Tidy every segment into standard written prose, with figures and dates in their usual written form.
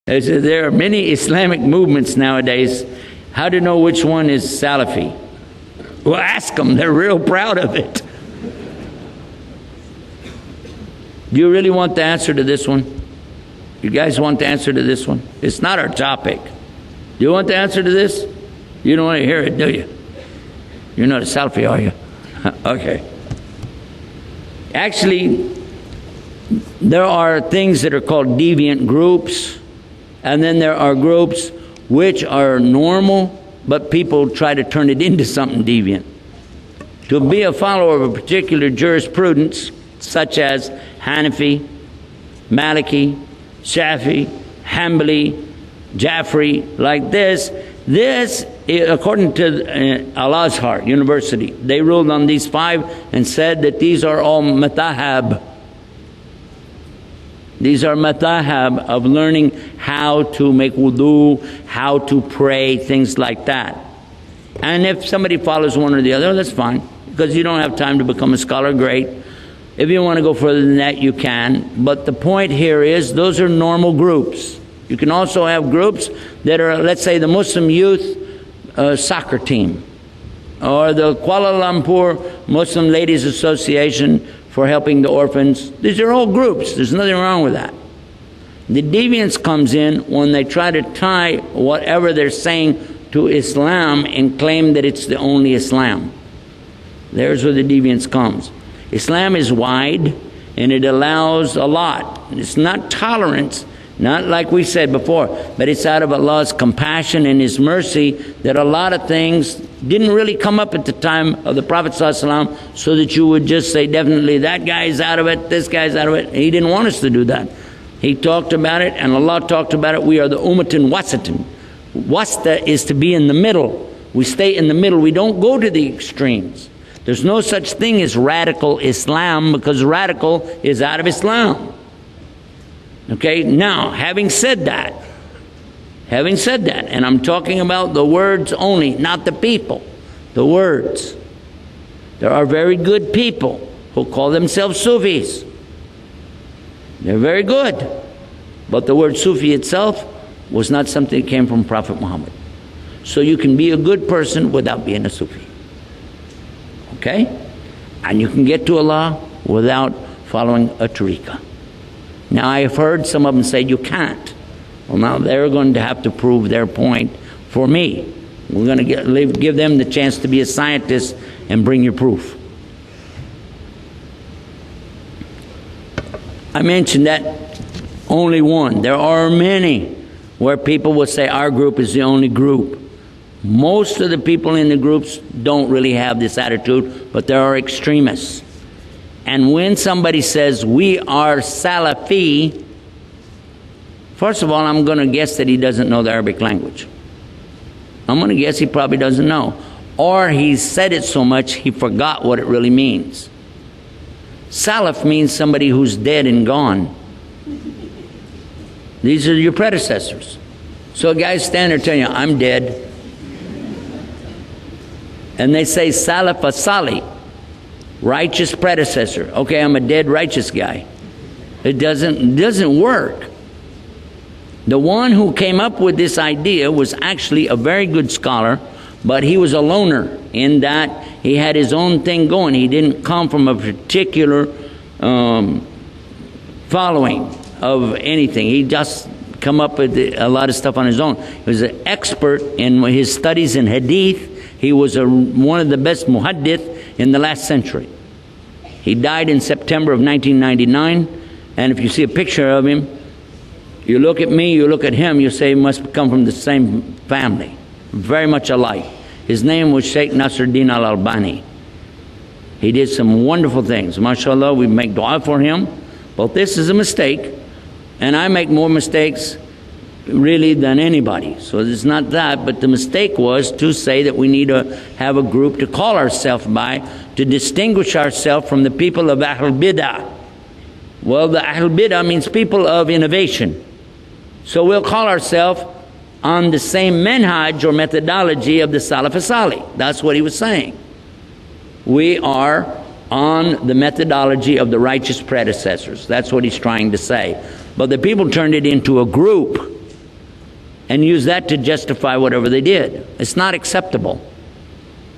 They said there are many Islamic movements nowadays. How to know which one is Salafi? Well, ask them. They're real proud of it. Do you really want the answer to this one? You guys want the answer to this one? It's not our topic. Do you want the answer to this? You don't want to hear it, do you? You're not a Salafi, are you? Okay. Actually, there are things that are called deviant groups, and then there are groups which are normal, but people try to turn it into something deviant. To be a follower of a particular jurisprudence, such as Hanafi, Maliki, Shafi, Hanbali, Jafri, like this, according to Al-Azhar University, they ruled on these 5 and said that these are all matahab. These are matahab of learning how to make wudu, how to pray, things like that. And if somebody follows one or the other, that's fine, because you don't have time to become a scholar, great. If you want to go further than that, you can. But the point here is those are normal groups. You can also have groups that are, let's say, the Muslim Youth Soccer Team, or the Kuala Lumpur Muslim Ladies Association for helping the orphans. These are all groups. There's nothing wrong with that. The deviance comes in when they try to tie whatever they're saying to Islam and claim that it's the only Islam. There's where the deviance comes. Islam is wide and it allows a lot. It's not tolerance, not like we said before, but it's out of Allah's compassion and His mercy that a lot of things didn't really come up at the time of the Prophet ﷺ, so that you would just say definitely that guy's out of it, this guy's out of it. He didn't want us to do that. He talked about it and Allah talked about it. We are the ummatun wasatun. Wasta is to be in the middle. We stay in the middle. We don't go to the extremes. There's no such thing as radical Islam, because radical is out of Islam. Okay, now, having said that, and I'm talking about the words only, not the people, the words. There are very good people who call themselves Sufis. They're very good. But the word Sufi itself was not something that came from Prophet Muhammad. So you can be a good person without being a Sufi. Okay? And you can get to Allah without following a tariqah. Now, I have heard some of them say you can't. Well, now they're going to have to prove their point for me. We're going to give them the chance to be a scientist and bring you proof. I mentioned that only one. There are many where people will say our group is the only group. Most of the people in the groups don't really have this attitude, but there are extremists. And when somebody says, we are Salafi, first of all, I'm going to guess that he doesn't know the Arabic language. I'm going to guess he probably doesn't know. Or he said it so much, he forgot what it really means. Salaf means somebody who's dead and gone. These are your predecessors. So a guy's standing there telling you, I'm dead. And they say, Salaf Asali, righteous predecessor. Okay, I'm a dead righteous guy. It doesn't work. The one who came up with this idea was actually a very good scholar, but he was a loner in that he had his own thing going. He didn't come from a particular following of anything. He just come up with a lot of stuff on his own. He was an expert in his studies in hadith. He was one of the best muhaddith in the last century. He died in September of 1999, and if you see a picture of him, you look at me, you look at him, you say he must come from the same family, very much alike. His name was Sheikh Nasruddin al-Albani. He did some wonderful things. MashaAllah, we make dua for him. But this is a mistake, and I make more mistakes really than anybody. So it's not that, but the mistake was to say that we need to have a group to call ourselves by, to distinguish ourselves from the people of Ahl Bid'ah. Well, the Ahl Bid'ah means people of innovation. So we'll call ourselves on the same manhaj or methodology of the Salaf Salih. That's what he was saying. We are on the methodology of the righteous predecessors. That's what he's trying to say. But the people turned it into a group. and use that to justify whatever they did. It's not acceptable.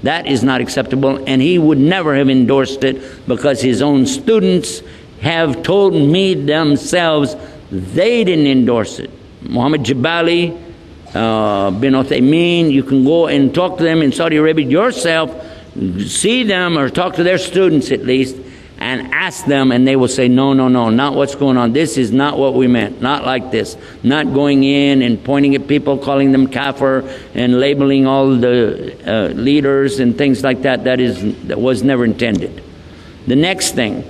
That is not acceptable, and he would never have endorsed it, because his own students have told me themselves they didn't endorse it. Muhammad Jabali, bin Uthaymeen, you can go and talk to them in Saudi Arabia yourself, see them or talk to their students at least, and ask them, and they will say, no, no, no, not what's going on. This is not what we meant. Not like this. Not going in and pointing at people, calling them kafir, and labeling all the leaders and things like that. That was never intended. The next thing,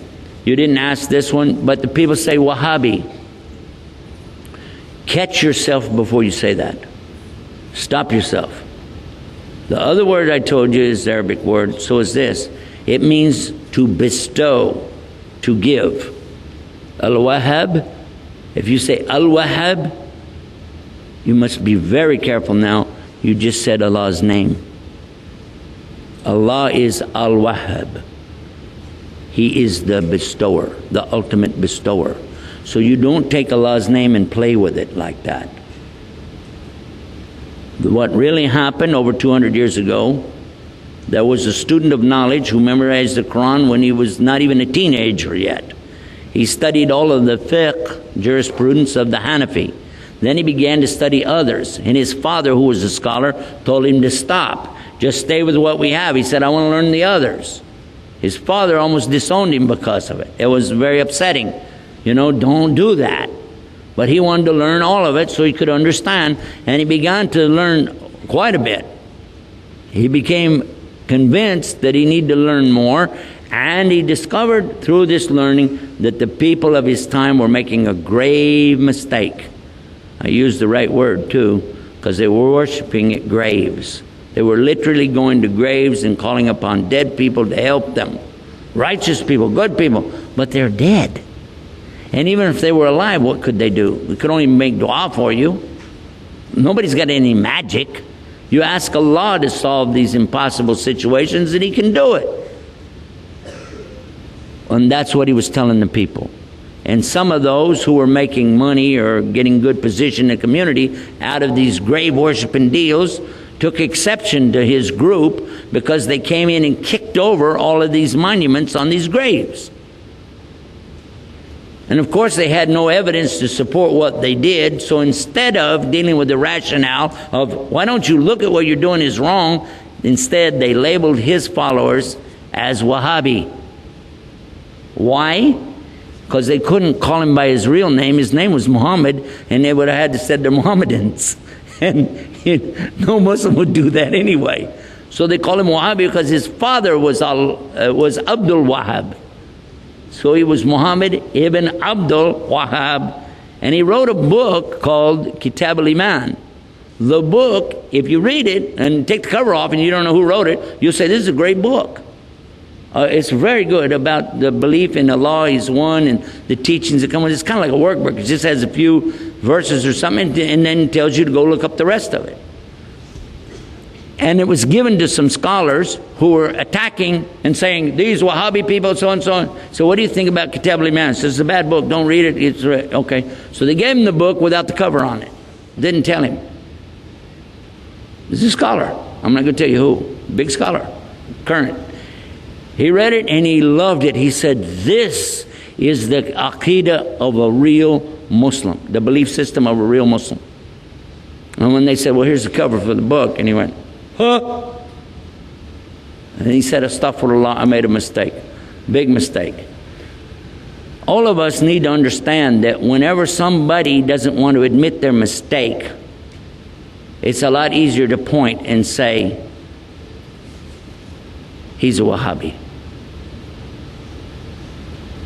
you didn't ask this one, but the people say Wahhabi. Catch yourself before you say that. Stop yourself. The other word I told you is the Arabic word, so is this. It means to bestow, to give. Al-Wahhab, if you say Al-Wahhab, you must be very careful now. You just said Allah's name. Allah is Al-Wahhab. He is the bestower, the ultimate bestower. So you don't take Allah's name and play with it like that. What really happened over 200 years ago, there was a student of knowledge who memorized the Quran when he was not even a teenager yet. He studied all of the fiqh, jurisprudence of the Hanafi. Then he began to study others. And his father, who was a scholar, told him to stop. Just stay with what we have. He said, I want to learn the others. His father almost disowned him because of it. It was very upsetting. You know, don't do that. But he wanted to learn all of it so he could understand. And he began to learn quite a bit. He became convinced that he needed to learn more, and he discovered through this learning that the people of his time were making a grave mistake. I use the right word too, because they were worshiping at graves. They were literally going to graves and calling upon dead people to help them. Righteous people, good people, but they're dead. And even if they were alive, what could they do? We could only make dua for you. Nobody's got any magic. You ask Allah to solve these impossible situations, and He can do it. And that's what he was telling the people. And some of those who were making money or getting good position in the community out of these grave worshiping deals took exception to his group, because they came in and kicked over all of these monuments on these graves. And of course they had no evidence to support what they did, so instead of dealing with the rationale of, why don't you look at what you're doing is wrong, instead they labeled his followers as Wahhabi. Why? Because they couldn't call him by his real name. His name was Muhammad, and they would have had to say they're Mohammedans. And no Muslim would do that anyway. So they call him Wahhabi because his father was Abdul Wahhab. So he was Muhammad ibn Abdul Wahhab, and he wrote a book called Kitab al-Iman. The book, if you read it and take the cover off and you don't know who wrote it, you'll say, this is a great book. It's very good about the belief in Allah is one and the teachings that come with it. It's kind of like a workbook. It just has a few verses or something, and then tells you to go look up the rest of it. And it was given to some scholars who were attacking and saying, these Wahhabi people, so and so on. So what do you think about Kitab al-Iman? Says, it's a bad book, don't read it. It's okay. So they gave him the book without the cover on it. Didn't tell him. This is a scholar. I'm not going to tell you who. Big scholar. Current. He read it and he loved it. He said, this is the aqidah of a real Muslim. The belief system of a real Muslim. And when they said, well, here's the cover for the book. And he went, huh? And he said, astaghfirullah, I made a mistake. Big mistake. All of us need to understand that whenever somebody doesn't want to admit their mistake, it's a lot easier to point and say, he's a Wahhabi.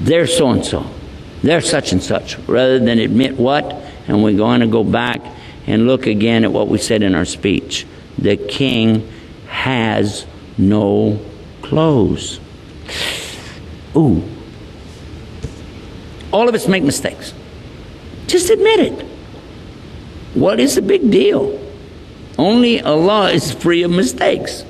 They're so-and-so. They're such and such. Rather than admit what? And we're going to go back and look again at what we said in our speech. The king has no clothes. Ooh. All of us make mistakes. Just admit it. What is the big deal? Only Allah is free of mistakes.